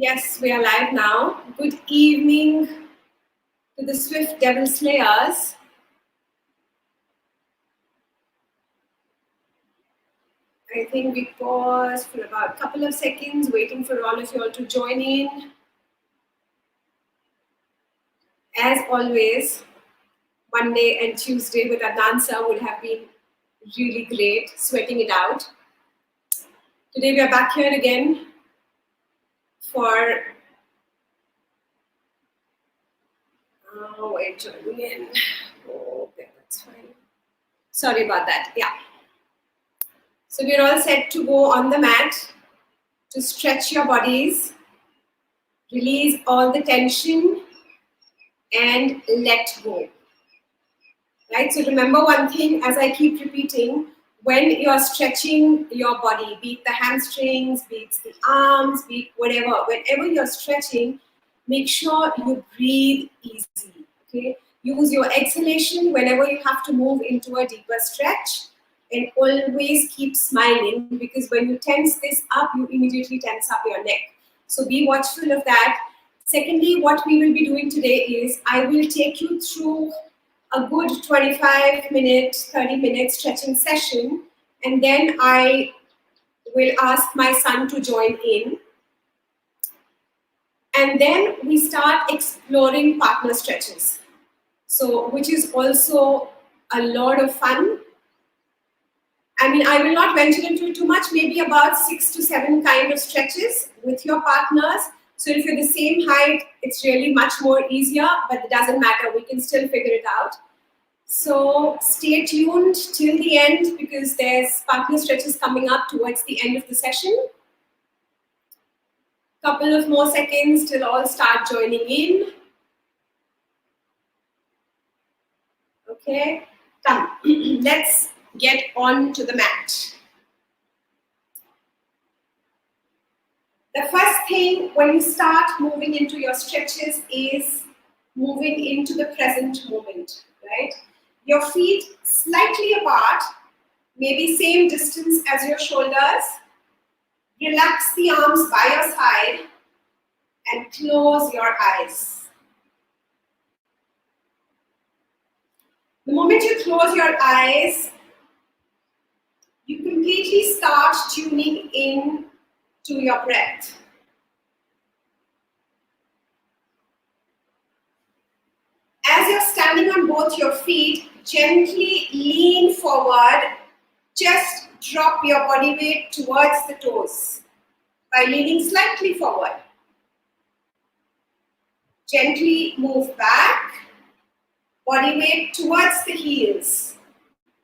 Yes, we are live now. Good evening to the Swift Devil Slayers. I think we pause for about a couple of seconds, waiting for all of you all to join in. As always, Monday and Tuesday with Adansa would have been really great, sweating it out. Today we are back here again for joining in. Oh, okay, that's fine. Sorry about that. Yeah. So we're all set to go on the mat to stretch your bodies, release all the tension, and let go. Right? So remember one thing, as I keep repeating, when you're stretching your body, be it the hamstrings, be it the arms, be it whatever, whenever you're stretching, make sure you breathe easy. Okay? Use your exhalation whenever you have to move into a deeper stretch, and always keep smiling, because when you tense this up, you immediately tense up your neck. So be watchful of that. Secondly, what we will be doing today is I will take you through a good 25-minute, 30-minute stretching session, and then I will ask my son to join in. And then we start exploring partner stretches. So, which is also a lot of fun. I mean, I will not venture into it too much, maybe about 6 to 7 kind of stretches with your partners. So if you're the same height, it's really much more easier, but it doesn't matter. We can still figure it out. So stay tuned till the end, because there's partner stretches coming up towards the end of the session. Couple of more seconds till all start joining in. Okay, come. Let's get on to the mat. The first thing when you start moving into your stretches is moving into the present moment, right? Your feet slightly apart, maybe same distance as your shoulders. Relax the arms by your side and close your eyes. The moment you close your eyes, you completely start tuning in to your breath. As you're standing on both your feet, gently lean forward. Just drop your body weight towards the toes by leaning slightly forward. Gently move back, body weight towards the heels.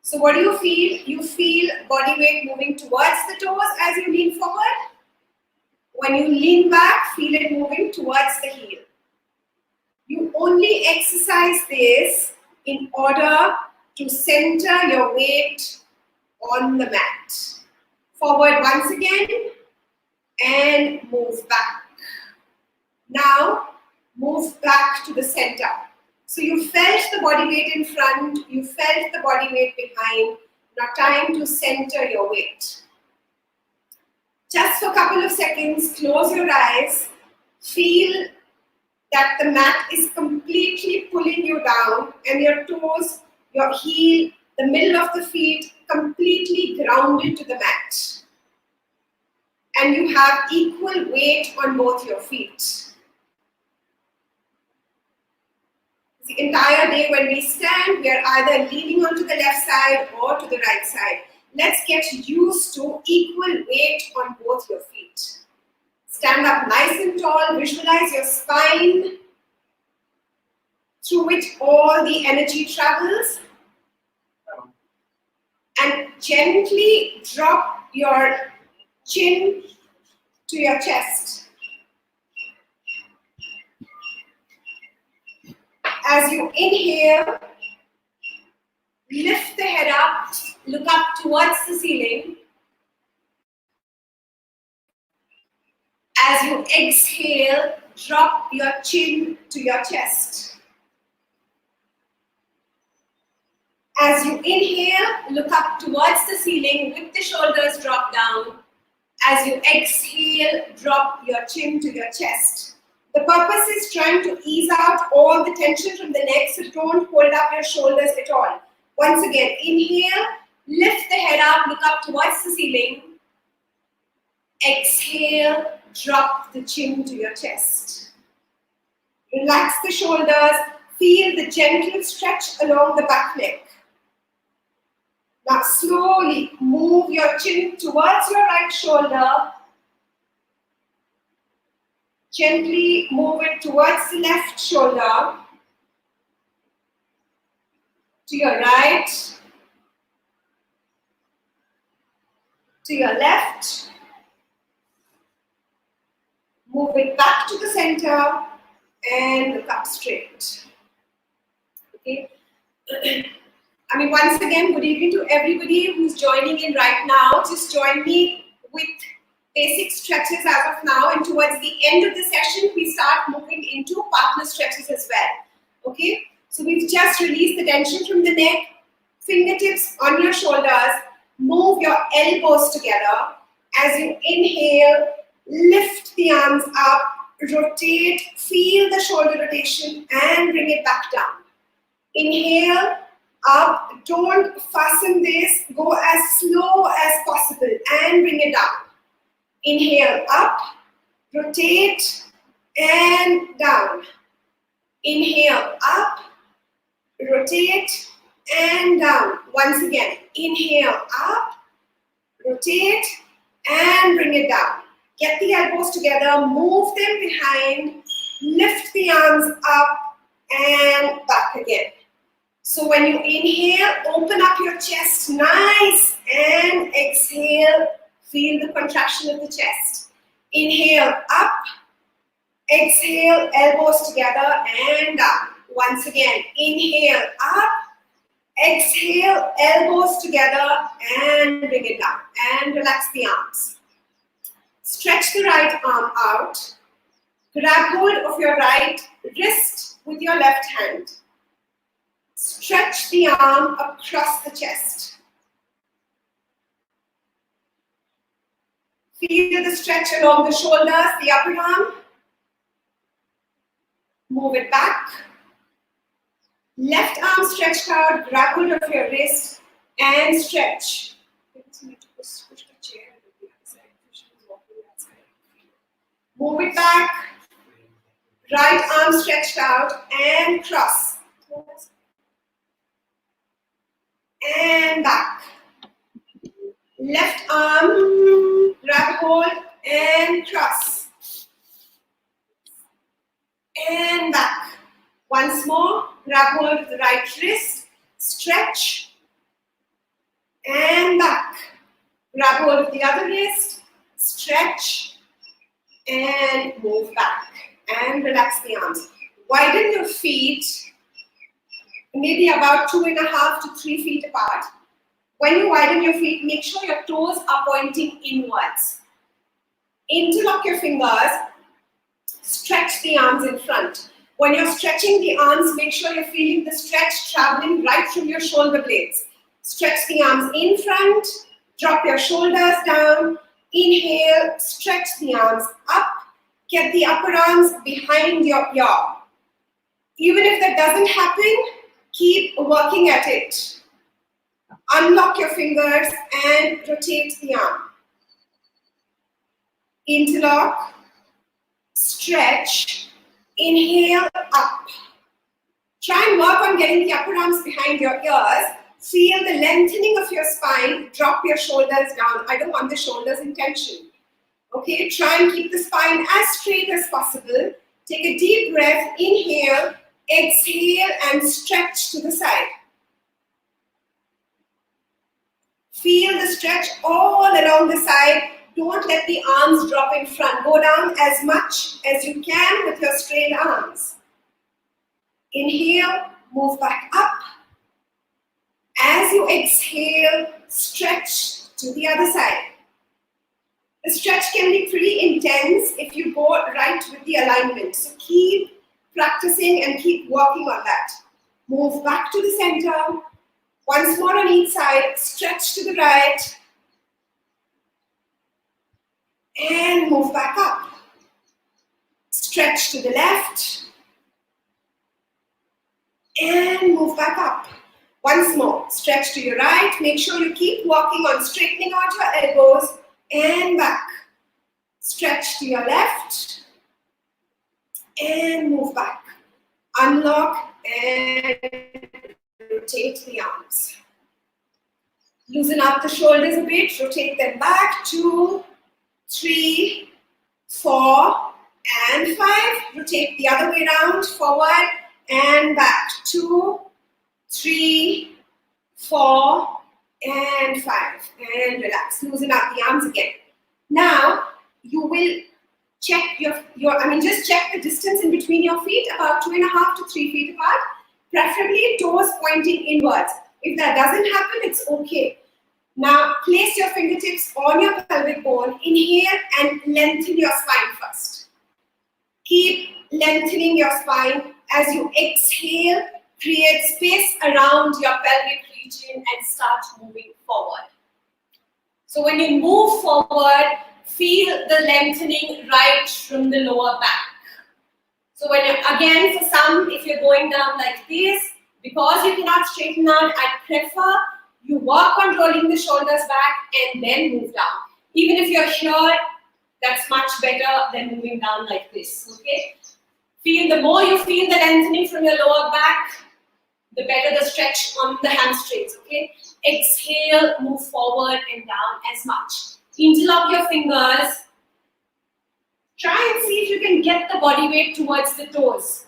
So what do you feel? You feel body weight moving towards the toes as you lean forward. When you lean back, feel it moving towards the heel. You only exercise this in order to center your weight on the mat. Forward once again and move back. Now move back to the center. So you felt the body weight in front, you felt the body weight behind. Now time to center your weight. Just for a couple of seconds, close your eyes. Feel that the mat is completely pulling you down, and your toes, your heel, the middle of the feet completely grounded to the mat. And you have equal weight on both your feet. The entire day when we stand, we are either leaning onto the left side or to the right side. Let's get used to equal weight on both your feet. Stand up nice and tall, visualize your spine through which all the energy travels, and gently drop your chin to your chest. As you inhale, lift the head up, look up towards the ceiling. As you exhale, drop your chin to your chest. As you inhale, look up towards the ceiling with the shoulders drop down. As you exhale, drop your chin to your chest. The purpose is trying to ease out all the tension from the neck, so don't hold up your shoulders at all. Once again, inhale, lift the head up, look up towards the ceiling. Exhale, drop the chin to your chest. Relax the shoulders, feel the gentle stretch along the back neck. Now slowly move your chin towards your right shoulder. Gently move it towards the left shoulder. To your right. To your left. Move it back to the center and look up straight. Okay. Once again, good evening to everybody who's joining in right now. Just join me with basic stretches as of now, and towards the end of the session, we start moving into partner stretches as well. Okay, so we've just released the tension from the neck, fingertips on your shoulders, move your elbows together. As you inhale, lift the arms up, rotate, feel the shoulder rotation, and bring it back down. Inhale, up, don't fasten this, go as slow as possible and bring it down. Inhale, up, rotate, and down. Inhale, up, rotate, and down. Once again, inhale, up, rotate, and bring it down. Get the elbows together, move them behind, lift the arms up, and back again. So when you inhale, open up your chest nice, and exhale, feel the contraction of the chest. Inhale, up, exhale, elbows together and down. Once again, inhale, up, exhale, elbows together and bring it down. And relax the arms. Stretch the right arm out. Grab hold of your right wrist with your left hand. Stretch the arm across the chest. Feel the stretch along the shoulders, the upper arm. Move it back. Left arm stretched out, grab hold of your wrist and stretch. Move it back. Right arm stretched out and cross. And back. Left arm, grab hold and cross. And back. Once more, grab hold of the right wrist, stretch, and back. Grab hold of the other wrist, stretch, and move back. And relax the arms. Widen your feet, maybe about 2.5 to 3 feet apart. When you widen your feet, make sure your toes are pointing inwards. Interlock your fingers, stretch the arms in front. When you're stretching the arms, make sure you're feeling the stretch traveling right from your shoulder blades. Stretch the arms in front, drop your shoulders down, inhale, stretch the arms up, get the upper arms behind your yaw. Even if that doesn't happen, keep working at it. Unlock your fingers and rotate the arm. Interlock, stretch, inhale, up. Try and work on getting the upper arms behind your ears. Feel the lengthening of your spine. Drop your shoulders down. I don't want the shoulders in tension. Okay, try and keep the spine as straight as possible. Take a deep breath. Inhale, exhale, and stretch to the side. Feel the stretch all along the side. Don't let the arms drop in front. Go down as much as you can with your straight arms. Inhale, move back up. As you exhale, stretch to the other side. The stretch can be pretty intense if you go right with the alignment. So keep practicing and keep working on that. Move back to the center. Once more on each side, stretch to the right. and move back up. Stretch to the left and move back up. Once more, stretch to your right. Make sure you keep working on straightening out your elbows and back. Stretch to your left and move back. Unlock and rotate the arms. Loosen up the shoulders a bit, rotate them back. 2, 3, 4, and 5. Rotate the other way around, forward and back. 2, 3, 4, and 5. And relax. Loosen up the arms again. Now, you will check just check the distance in between your feet, about 2.5 to 3 feet apart. Preferably toes pointing inwards. If that doesn't happen, it's okay. Now, place your fingertips on your pelvic bone. Inhale and lengthen your spine first. Keep lengthening your spine. As you exhale, create space around your pelvic region and start moving forward. So when you move forward, feel the lengthening right from the lower back. So again, for some, if you're going down like this, because you cannot straighten out, I prefer you work on rolling the shoulders back and then move down. Even if you're here, that's much better than moving down like this, okay? The more you feel the lengthening from your lower back, the better the stretch on the hamstrings, okay? Exhale, move forward and down as much. Interlock your fingers. Try and see if you can get the body weight towards the toes.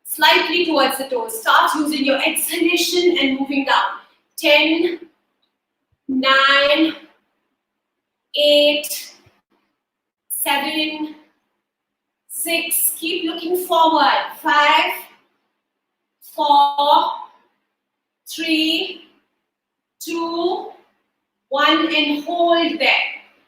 Slightly towards the toes. Start using your exhalation and moving down. 10, 9, 8, 7, 6. Keep looking forward. 5, 4, 3, 2, 1, and hold there.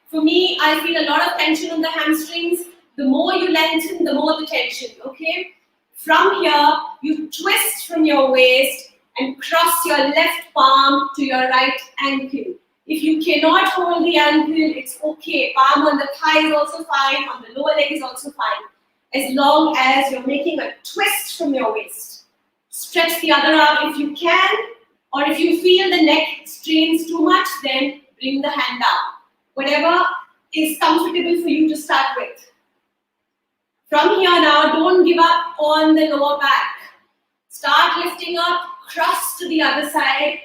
For me, I feel a lot of tension on the hamstrings. The more you lengthen, the more the tension, okay? From here, you twist from your waist and cross your left palm to your right ankle. If you cannot hold the ankle, it's okay. Palm on the thigh is also fine, on the lower leg is also fine, as long as you're making a twist from your waist. Stretch the other arm if you can, or if you feel the neck strains too much, then bring the hand down. Whatever is comfortable for you to start with. From here now, don't give up on the lower back. Start lifting up, cross to the other side,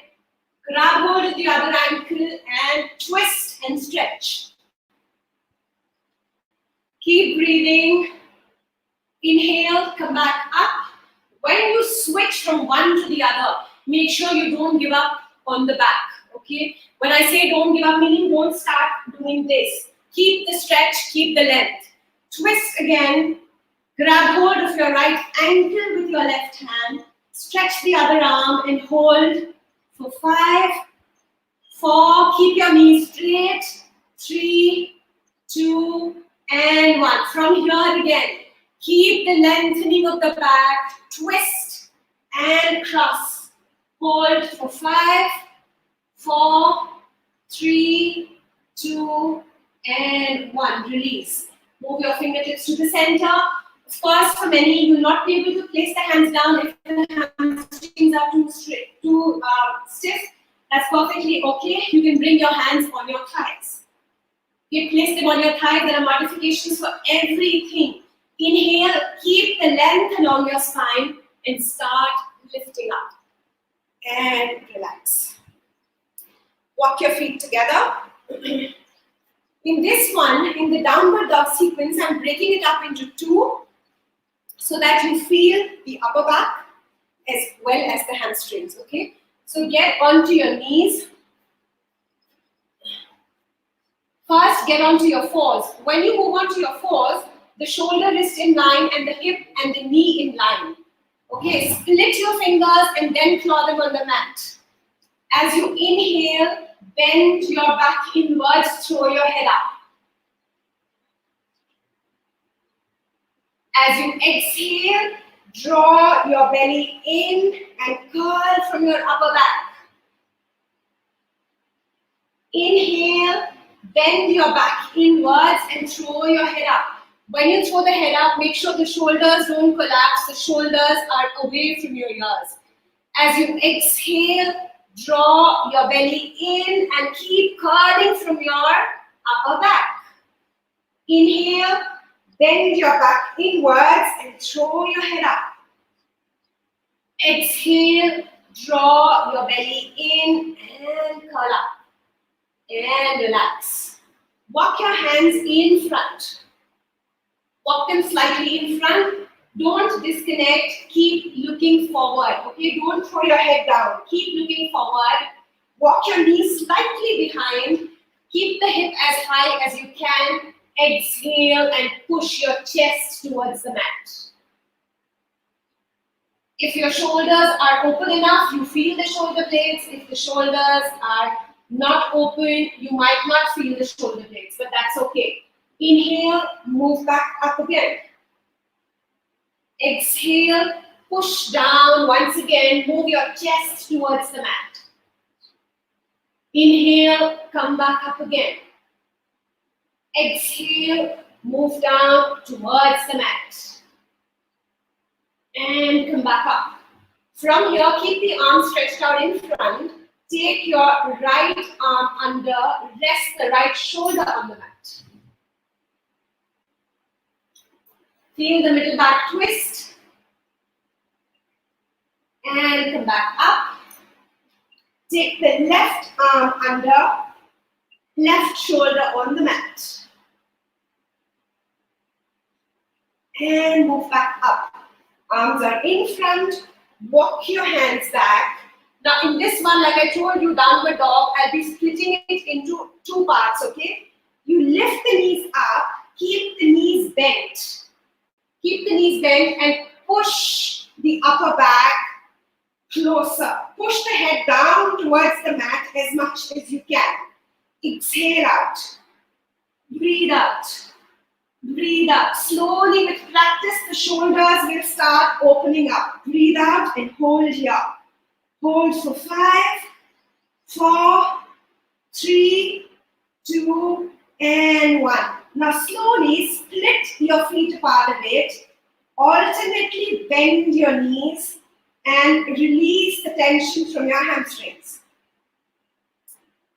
grab hold of the other ankle and twist and stretch. Keep breathing. Inhale, come back up. When you switch from one to the other, make sure you don't give up on the back, okay? When I say don't give up, meaning don't start doing this. Keep the stretch, keep the length. Twist again, grab hold of your right ankle with your left hand, stretch the other arm and hold for 5, 4, keep your knees straight, 3, 2, and 1. From here again, keep the lengthening of the back, twist and cross. Hold for 5, 4, 3, 2, and 1. Release. Move your fingertips to the center. Of course, for many, you will not be able to place the hands down if the hamstrings are too stiff. That's perfectly okay. You can bring your hands on your thighs. You place them on your thighs. There are modifications for everything. Inhale, keep the length along your spine and start lifting up. And relax. Walk your feet together. In this one, in the downward dog sequence, I'm breaking it up into 2 so that you feel the upper back as well as the hamstrings, okay? So get onto your knees. First, get onto your fours. When you move onto your fours, the shoulder wrist in line and the hip and the knee in line. Okay, split your fingers and then claw them on the mat. As you inhale, bend your back inwards, throw your head up. As you exhale, draw your belly in and curl from your upper back. Inhale, Bend your back inwards and throw your head up. When you throw the head up, make sure the shoulders don't collapse. The shoulders are away from your ears. As you exhale, draw your belly in and keep curling from your upper back. Inhale, bend your back inwards and throw your head up. Exhale, draw your belly in and curl up. And relax. Walk your hands in front. Walk them slightly in front. Don't disconnect. Keep looking forward. Okay, don't throw your head down. Keep looking forward. Walk your knees slightly behind. Keep the hip as high as you can. Exhale and push your chest towards the mat. If your shoulders are open enough, you feel the shoulder blades. If the shoulders are not open, you might not feel the shoulder blades, but that's okay. Inhale, move back up again. Exhale, push down once again, move your chest towards the mat. Inhale, come back up again. Exhale, move down towards the mat. And come back up. From here, keep the arms stretched out in front. Take your right arm under, rest the right shoulder on the mat. Feel the middle back twist. And come back up. Take the left arm under, left shoulder on the mat. And move back up. Arms are in front. Walk your hands back. Now in this one, like I told you, downward dog, I'll be splitting it into two parts, okay? You lift the knees up, keep the knees bent. Keep the knees bent and push the upper back closer. Push the head down towards the mat as much as you can. Exhale out. Breathe out. Breathe out. Slowly with practice, the shoulders will start opening up. Breathe out and hold here. Hold for 5, 4, 3, 2, and 1. Now slowly split your feet apart a bit. Alternately bend your knees and release the tension from your hamstrings.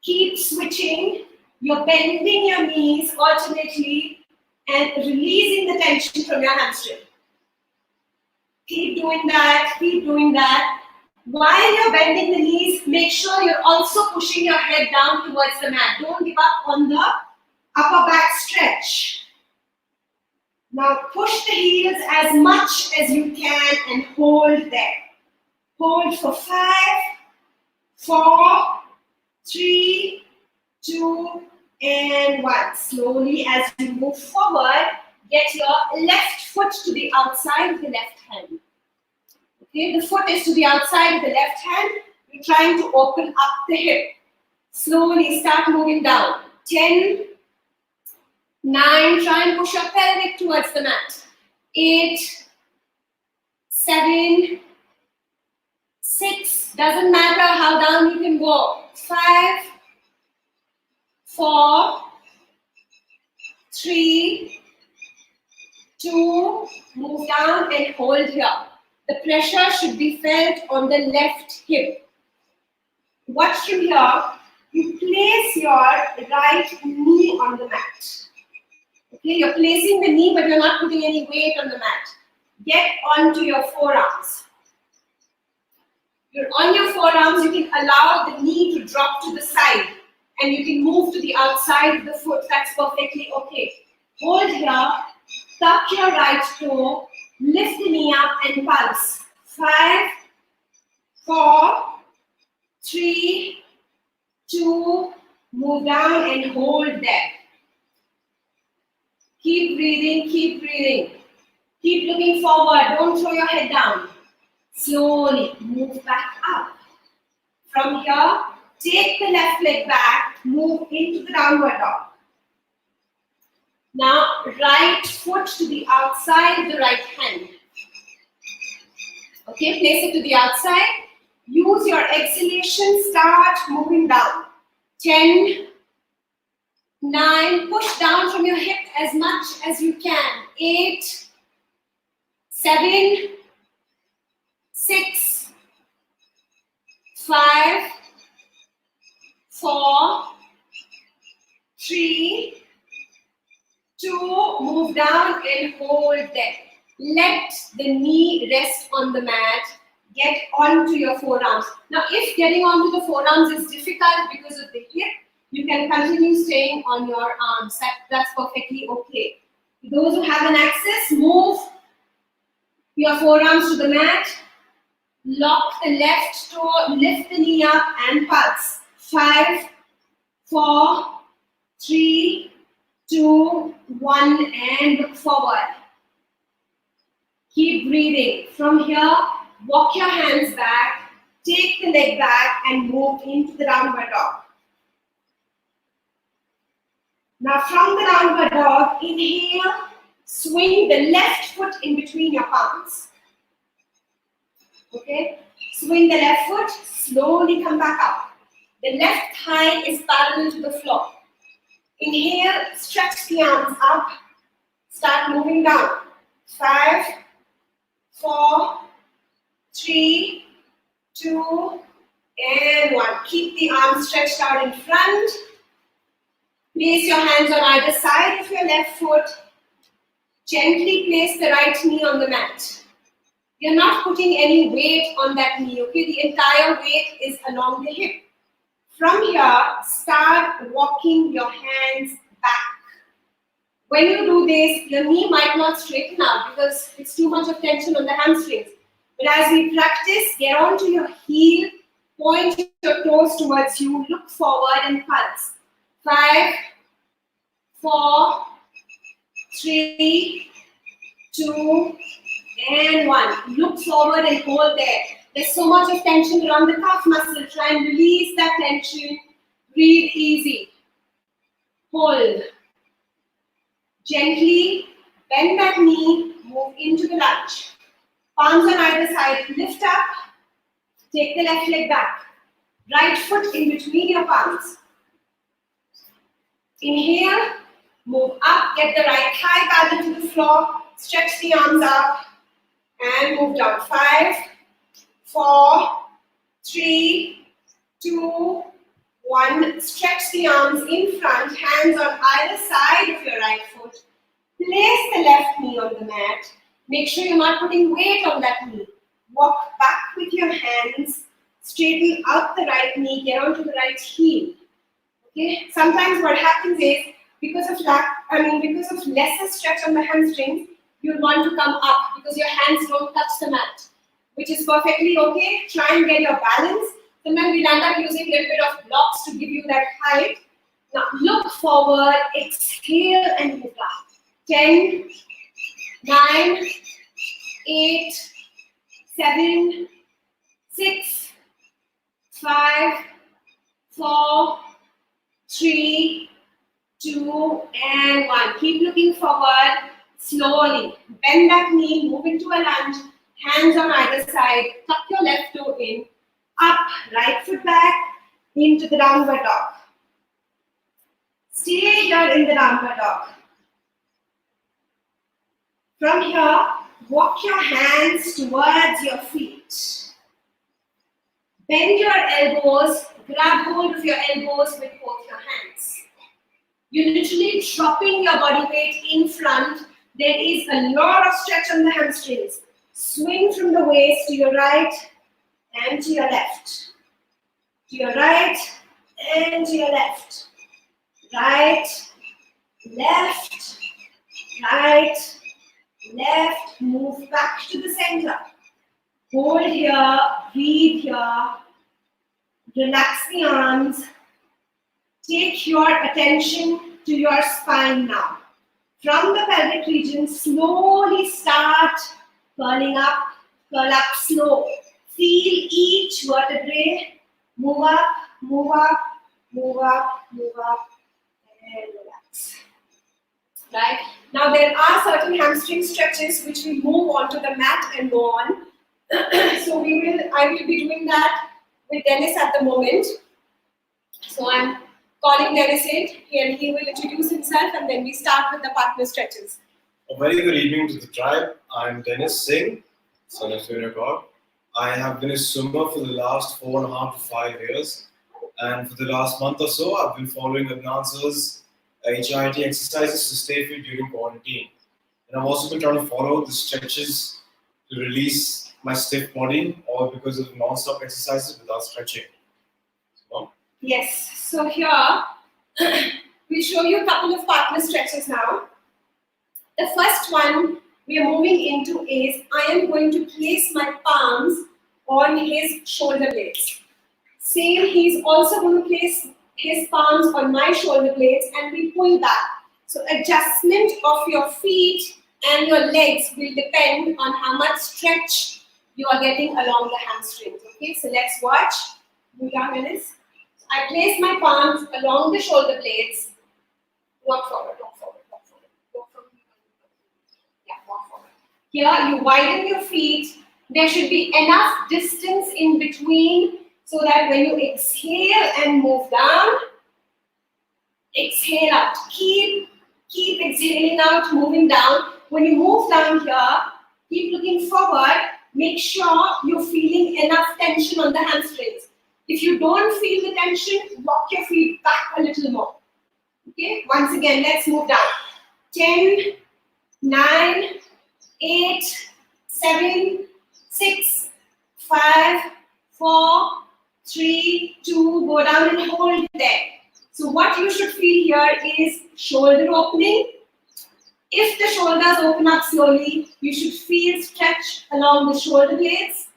Keep switching. You're bending your knees alternately and releasing the tension from your hamstring. Keep doing that. Keep doing that. While you're bending the knees, make sure you're also pushing your head down towards the mat. Don't give up on the upper back stretch. Now push the heels as much as you can and hold there. Hold for 5, 4, 3, 2, and 1. Slowly as you move forward, get your left foot to the outside of the left hand. Okay, the foot is to the outside of the left hand. You're trying to open up the hip. Slowly start moving down. 10, 9, try and push your pelvic towards the mat. 8, 7, 6, doesn't matter how down you can go. 5, 4, 3, 2, move down and hold here. The pressure should be felt on the left hip. Watch from here. You place your right knee on the mat. Okay, you're placing the knee, but you're not putting any weight on the mat. Get onto your forearms. You're on your forearms, you can allow the knee to drop to the side and you can move to the outside of the foot. That's perfectly okay. Hold here, tuck your right toe, lift the knee up and pulse. 5, 4, 3, 2, move down and hold there. Keep breathing, keep breathing. Keep looking forward, don't throw your head down. Slowly move back up. From here, take the left leg back, move into the downward dog. Now, right foot to the outside of the right hand. Okay, place it to the outside. Use your exhalation, start moving down. 10, 9, push down from your hip as much as you can. 8, 7, 6, 5, 4, 3, 2, move down and hold there. Let the knee rest on the mat. Get onto your forearms. Now, if getting onto the forearms is difficult because of the hip, you can continue staying on your arms. That's perfectly okay. Those who have an access, move your forearms to the mat. Lock the left toe, lift the knee up and pulse. 5, 4, 3, 2, 1, and look forward. Keep breathing. From here, walk your hands back, take the leg back and move into the downward dog. Now from the downward dog, inhale, swing the left foot in between your palms. Okay, swing the left foot, slowly come back up. The left thigh is parallel to the floor. Inhale, stretch the arms up, start moving down. 5, 4, 3, 2, and 1. Keep the arms stretched out in front. Place your hands on either side of your left foot. Gently place the right knee on the mat. You're not putting any weight on that knee, okay? The entire weight is along the hip. From here, start walking your hands back. When you do this, your knee might not straighten out because it's too much of tension on the hamstrings. But as we practice, get onto your heel, point your toes towards you, look forward and pulse. 5, 4, 3, 2, and 1. Look forward and hold there. There's so much of tension around the calf muscle. Try and release that tension. Breathe easy. Hold. Gently bend that knee, move into the lunge. Palms on either side, lift up. Take the left leg back. Right foot in between your palms. Inhale, move up, get the right thigh parallel to the floor, stretch the arms up, and move down. 5, 4, 3, 2, 1. Stretch the arms in front, hands on either side of your right foot. Place the left knee on the mat. Make sure you're not putting weight on that knee. Walk back with your hands, straighten out the right knee, get onto the right heel. Okay? Sometimes what happens is, because of lesser stretch on the hamstrings, you'll want to come up because your hands don't touch the mat, which is perfectly okay. Try and get your balance. Sometimes we'll end up using a little bit of blocks to give you that height. Now look forward, exhale and move up. 10, 9, 8, 7, 6, 5, 4, 3, 2, and 1. Keep looking forward. Slowly bend that knee, move into a lunge, hands on either side, tuck your left toe in, up, right foot back, into the downward dog. Stay here in the downward dog. From here, walk your hands towards your feet. Bend your elbows, grab hold of your elbows with both your hands. You're literally dropping your body weight in front. There is a lot of stretch on the hamstrings. Swing from the waist to your right and to your left. To your right and to your left. Right, left, right, left. Move back to the center. Hold here, breathe here. Relax the arms. Take your attention to your spine now. From the pelvic region, slowly start curling up, curl up slow. Feel each vertebrae move up, move up, move up, move up, and relax. Right? Now there are certain hamstring stretches which we move onto the mat and go on. So I will be doing that with Dennis at the moment. So I'm calling Dennis in, and he will introduce himself, and then we start with the partner stretches. A very good evening to the tribe. I'm Dennis Singh, son of Sonia Kaur. I have been a swimmer for the last 4.5 to 5 years, and for the last month or so, I've been following Adnan's HIIT exercises to stay fit during quarantine. And I've also been trying to follow the stretches to release my stiff body, all because of non-stop exercises without stretching. So, Yes, so here we'll show you a couple of partner stretches now. The first one we are moving into is I am going to place my palms on his shoulder blades. Same, he's also going to place his palms on my shoulder blades and we pull back. So adjustment of your feet and your legs will depend on how much stretch you are getting along the hamstrings. Okay, so let's watch. Move down, Dennis. I place my palms along the shoulder blades. Walk forward, walk forward, walk forward. Walk forward. Yeah, walk forward. Here, you widen your feet. There should be enough distance in between so that when you exhale and move down, exhale out. Keep exhaling out, moving down. When you move down here, keep looking forward. Make sure you're feeling enough tension on the hamstrings. If you don't feel the tension, walk your feet back a little more. Okay, once again, let's move down. 10, 9, 8, 7, 6, 5, 4, 3, 2, go down and hold there. So what you should feel here is shoulder opening. If the shoulders open up slowly, you should feel stretch along the shoulder blades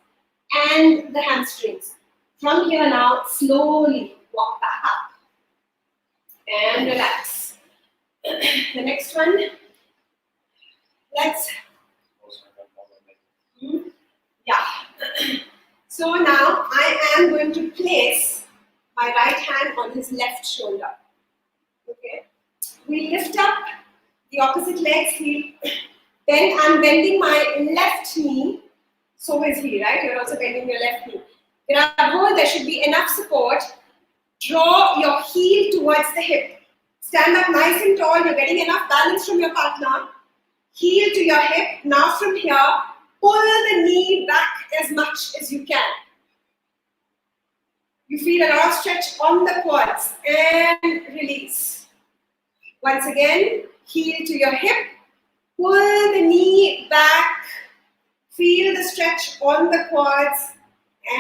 and the hamstrings. From here now, slowly walk back up and relax. The next one, let's, So now I am going to place my right hand on his left shoulder. Okay, we lift up the opposite legs, then I'm bending my left knee, so is he, right? You're also bending your left knee. Grab hold, there should be enough support. Draw your heel towards the hip. Stand up nice and tall, you're getting enough balance from your partner. Heel to your hip. Now from here, pull the knee back as much as you can. You feel a lot of stretch on the quads and release. Once again, heel to your hip. Pull the knee back. Feel the stretch on the quads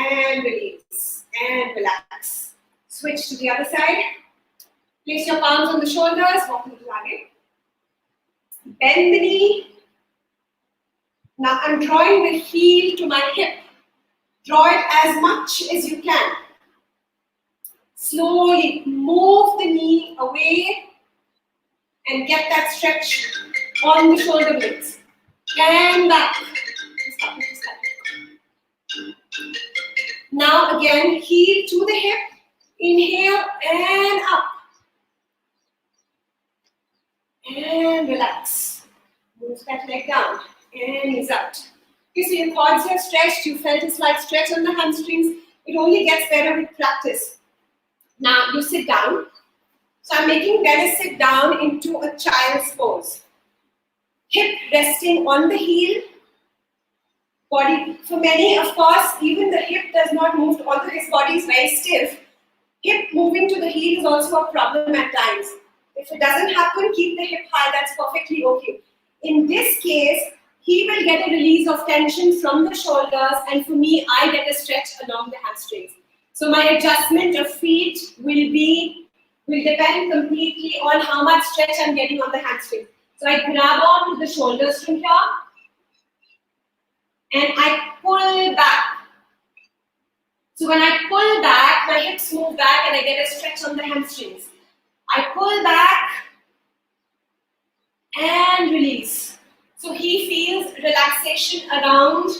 and release and relax. Switch to the other side. Place your palms on the shoulders, walk a little again. Bend the knee. Now I'm drawing the heel to my hip. Draw it as much as you can. Slowly move the knee away and get that stretch on the shoulder blades. And back. Now again, heel to the hip. Inhale and up. And relax. Move that leg down. And ease out. Okay, so your quads are stretched. You felt a slight stretch on the hamstrings. It only gets better with practice. Now you sit down. So I'm making Dennis sit down into a child's pose. Hip resting on the heel. Body, for many, of course, even the hip does not move, although his body is very stiff. Hip moving to the heel is also a problem at times. If it doesn't happen, keep the hip high, that's perfectly okay. In this case, he will get a release of tension from the shoulders, and for me, I get a stretch along the hamstrings. So my adjustment of feet will depend completely on how much stretch I'm getting on the hamstring. So I grab on to the shoulders from here, and I pull back. So when I pull back, my hips move back and I get a stretch on the hamstrings. I pull back and release. So he feels relaxation around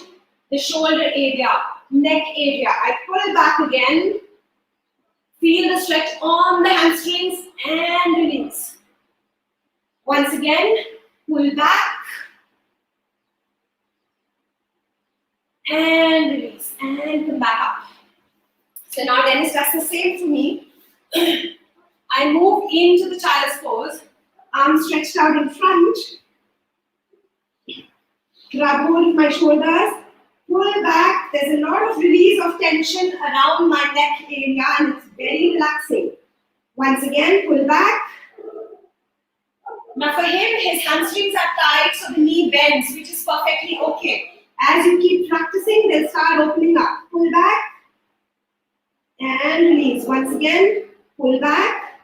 the shoulder area, neck area. I pull back again, feel the stretch on the hamstrings and release. Once again, pull back and release and come back up. So now Dennis does the same for me. I move into the child's pose, arms stretched out in front, grab hold of my shoulders, pull back. There's a lot of release of tension around my neck area and it's very relaxing. Once again, pull back. Now for him, his hamstrings are tight, so the knee bends, which is perfectly okay. As you keep practicing, they'll start opening up. Pull back and release. Once again, pull back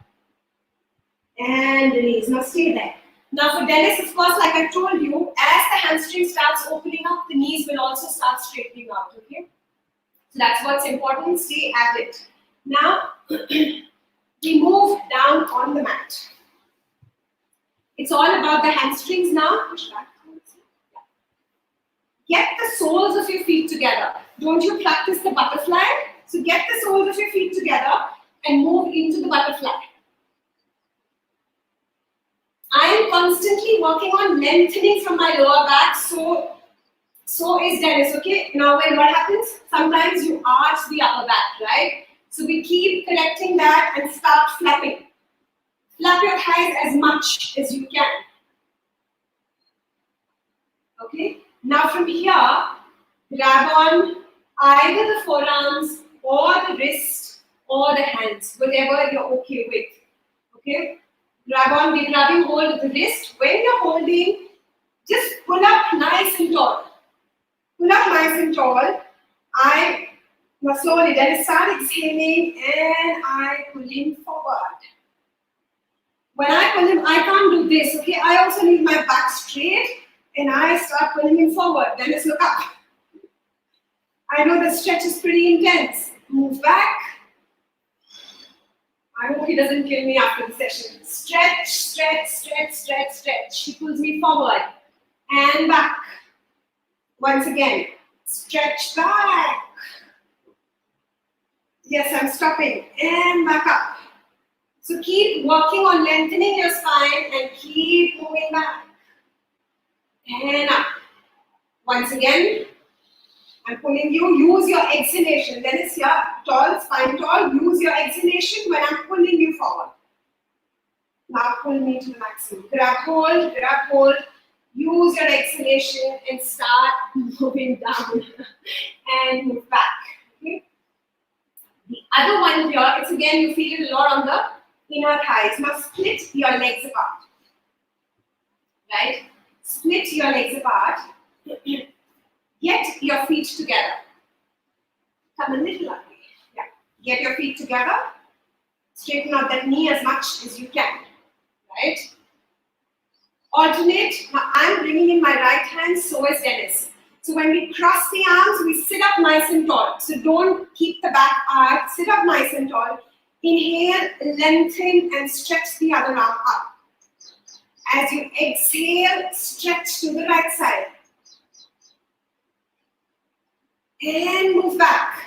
and release. Now stay there. Now for Dennis, of course, like I told you, as the hamstring starts opening up, the knees will also start straightening out, okay? So that's what's important, stay at it. Now, we move down on the mat. It's all about the hamstrings now. Push back. Get the soles of your feet together. Don't you practice the butterfly? So get the soles of your feet together and move into the butterfly. I am constantly working on lengthening from my lower back, so is Dennis, okay? Now what happens? Sometimes you arch the upper back, right? So we keep collecting that and start flapping. Flap your thighs as much as you can. Okay? Now from here, grab on either the forearms or the wrist or the hands, whatever you're okay with. Okay? Grab on, we're grabbing hold of the wrist. When you're holding, just pull up nice and tall. Pull up nice and tall. Now slowly, then start exhaling and I pull him forward. When I pull him, I can't do this, okay? I also need my back straight and I start pulling him forward. Dennis, look up. I know the stretch is pretty intense. Move back. I hope he doesn't kill me after the session. Stretch, stretch, stretch, stretch, stretch. He pulls me forward and back. Once again, stretch back. Yes, I'm stopping and back up. So keep working on lengthening your spine and keep moving back. And up. Once again, I'm pulling you. Use your exhalation. Dennis here, tall, spine tall. Use your exhalation when I'm pulling you forward. Now pull me to the maximum. Grab hold. Use your exhalation and start moving down and move back. Okay? The other one here, it's again, you feel it a lot on the inner thighs. Now split your legs apart. Right? Split your legs apart. Get your feet together. Come a little up. Yeah. Get your feet together. Straighten out that knee as much as you can. Right? Alternate. Now I'm bringing in my right hand, so is Dennis. So when we cross the arms, we sit up nice and tall. So don't keep the back arch. Sit up nice and tall. Inhale, lengthen and stretch the other arm up. As you exhale, stretch to the right side. And move back.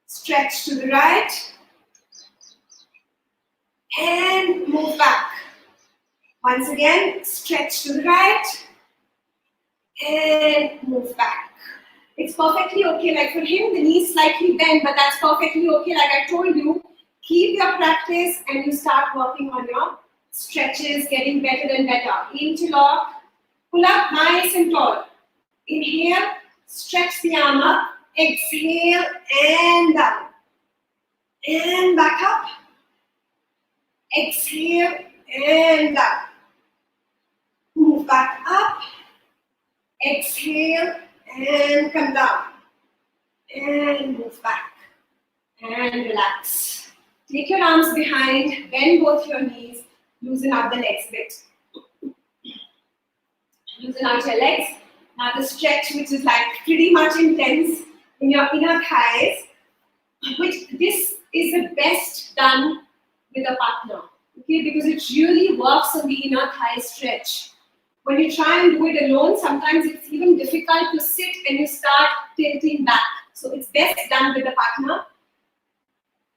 Stretch to the right. And move back. Once again, stretch to the right. And move back. It's perfectly okay. Like for him, the knees slightly bend, but that's perfectly okay. Like I told you, keep your practice and you start working on your stretches, getting better and better. Interlock, pull up nice and tall. Inhale, stretch the arm up. Exhale and down. And back up. Exhale and down. Move back up. Exhale and come down. And move back. And relax. Take your arms behind, bend both your knees, loosen out the legs a bit. Loosen out your legs. Now the stretch, which is like pretty much intense in your inner thighs, which this is the best done with a partner, okay? Because it really works on the inner thigh stretch. When you try and do it alone, sometimes it's even difficult to sit and you start tilting back. So it's best done with a partner.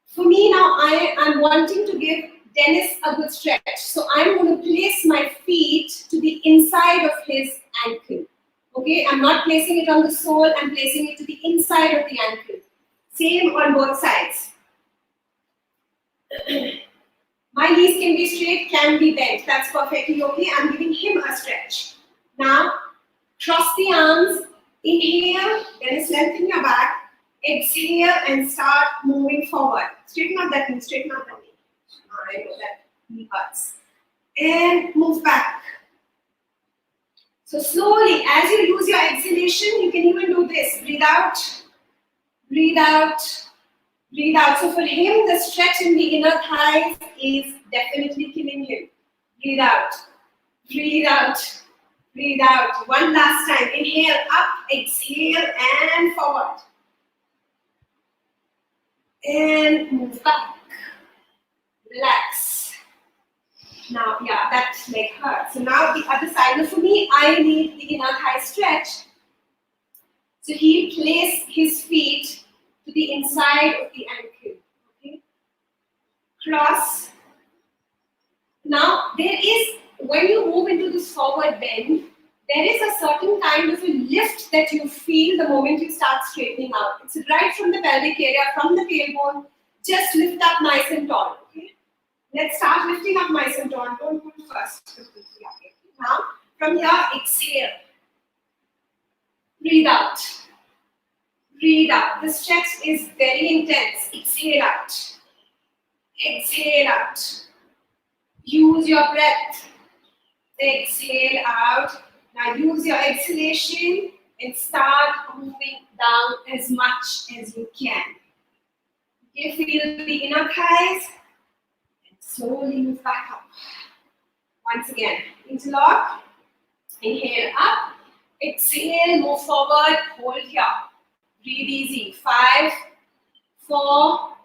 For me now, I am wanting to give Dennis a good stretch. So I'm going to place my feet to the inside of his ankle. Okay, I'm not placing it on the sole, I'm placing it to the inside of the ankle. Same on both sides. My knees can be straight, can be bent. That's perfectly okay. I'm giving him a stretch. Now, cross the arms. Inhale, then lengthen your back. Exhale and start moving forward. Straighten out that knee, straighten out that knee. I know that knee hurts. And move back. So slowly, as you use your exhalation, you can even do this. Breathe out, breathe out, breathe out. So for him, the stretch in the inner thighs is definitely killing him. Breathe out, breathe out, breathe out. One last time. Inhale up, exhale and forward. And move back. Relax. Now, yeah, that leg hurts. So now the other side. Now for me, I need the inner thigh stretch. So he'll place his feet to the inside of the ankle. Okay? Cross. Now, there is, when you move into this forward bend, there is a certain kind of a lift that you feel the moment you start straightening out. It's right from the pelvic area, from the tailbone. Just lift up nice and tall. Okay? Let's start lifting up nice and tall. Don't put first. Now, from here, exhale. Breathe out. Breathe out. The stretch is very intense. Exhale out. Exhale out. Use your breath. Exhale out. Now use your exhalation and start moving down as much as you can. Okay, feel the inner thighs and slowly move back up. Once again, interlock. Inhale up. Exhale, move forward. Hold here. Breathe easy. 5, 4,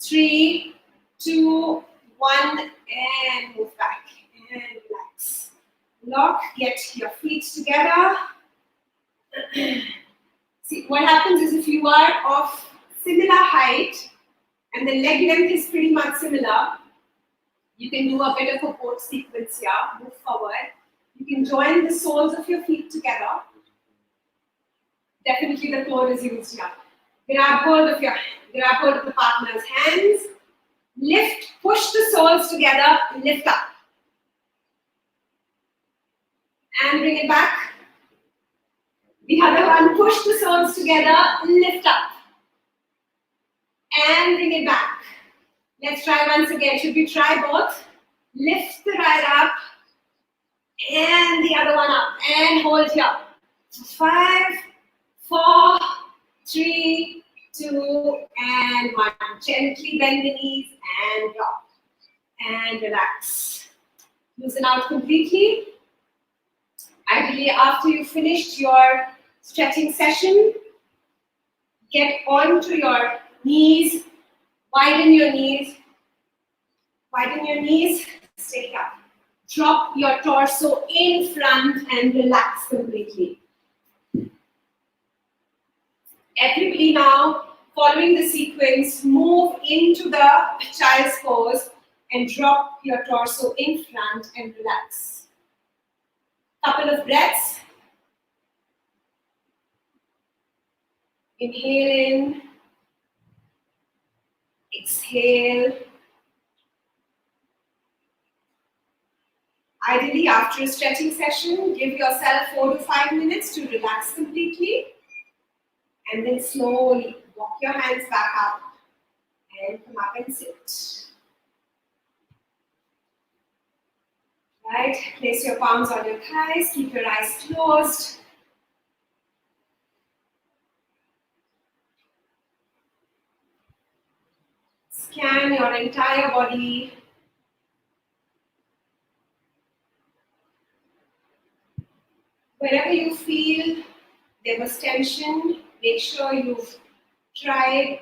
3, 2, 1, and move back. And relax. Lock, get your feet together. See, what happens is if you are of similar height and the leg length is pretty much similar, you can do a bit of a boat sequence here. Move forward. You can join the soles of your feet together. Definitely the core is used here. Grab hold of the partner's hands. Lift, push the soles together, lift up. And bring it back. The other one, push the soles together, lift up. And bring it back. Let's try once again. Should we try both? Lift the right up. And the other one up. And hold here. 5, 4, 3, 2, and 1. Gently bend the knees and drop. And relax. Loosen out completely. Ideally, after you finished your stretching session, get onto your knees, widen your knees, stay here. Drop your torso in front and relax completely. Everybody now, following the sequence, move into the child's pose and drop your torso in front and relax. Couple of breaths. Inhale in. Exhale. Ideally, after a stretching session, give yourself 4 to 5 minutes to relax completely. And then slowly walk your hands back up and come up and sit. Right, place your palms on your thighs, keep your eyes closed. Scan your entire body. Wherever you feel there was tension, make sure you've tried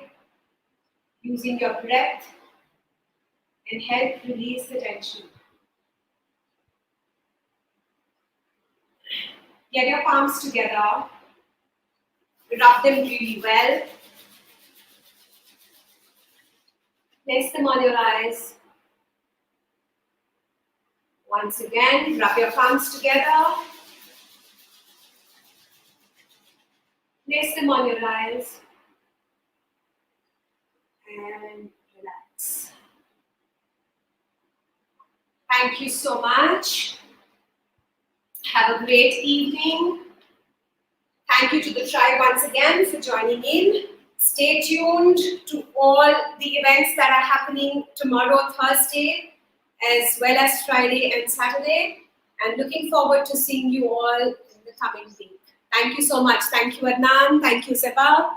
using your breath and help release the tension. Get your palms together, rub them really well. Place them on your eyes. Once again, rub your palms together. Place them on your eyes. And relax. Thank you so much. Have a great evening. Thank you to the tribe once again for joining in. Stay tuned to all the events that are happening tomorrow, Thursday, as well as Friday and Saturday. And looking forward to seeing you all in the coming week. Thank you so much. Thank you, Adnan. Thank you, Seba.